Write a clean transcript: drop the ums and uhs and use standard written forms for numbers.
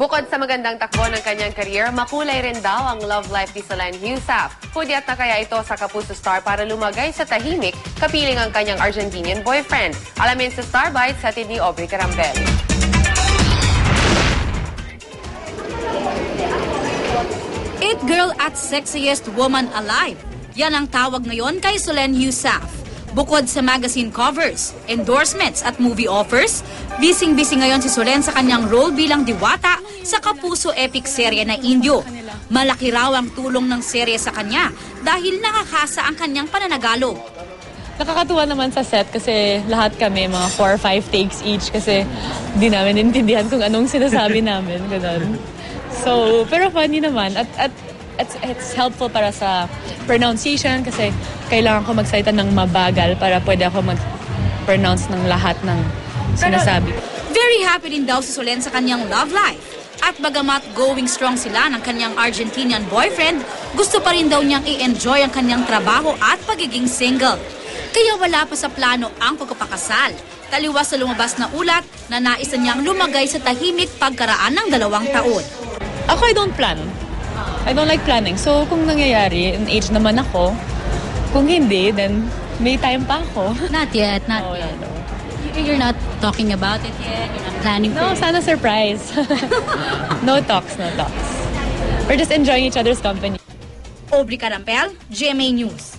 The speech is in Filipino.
Bukod sa magandang takbo ng kanyang career, makulay rin daw ang love life ni Solenn Heussaff. Hudyat na kaya ito sa Kapuso Star para lumagay sa tahimik, kapiling ang kanyang Argentinian boyfriend. Alamin sa Star Bites, hatid ni Aubrey Carampel. It girl at sexiest woman alive. Yan ang tawag ngayon kay Solenn Heussaff. Bukod sa magazine covers, endorsements at movie offers, bising-busy ngayon si Solenn sa kanyang role bilang diwata sa Kapuso epic serye na Indio. Malaki raw ang tulong ng serye sa kanya dahil nakakasa ang kanyang pananagalo. Nakakatuwa naman sa set kasi lahat kami mga 4 or 5 takes each kasi di namin intindihan kung anong sinasabi namin. Ganun. So, pero funny naman at it's helpful para sa pronunciation kasi kailangan ko magsalita ng mabagal para pwede ako mag-pronounce ng lahat ng sinasabi. Very happy din daw si Solenn sa kanyang love life. At bagamat going strong sila ng kanyang Argentinian boyfriend, gusto pa rin daw niyang i-enjoy ang kanyang trabaho at pagiging single. Kaya wala pa sa plano ang pagpapakasal. Taliwas sa lumabas na ulat na nais niyang lumagay sa tahimik pagkaraan ng 2 taon. Ako, I don't plan. I don't like planning. So, kung nangyayari, in age naman ako, kung hindi, then may time pa ako. Not yet, not Oh, yet. no. You're not talking about it yet? You're not planning No, for it? sana surprise. No talks, no talks. We're just enjoying each other's company. Aubrey Carampel, GMA News.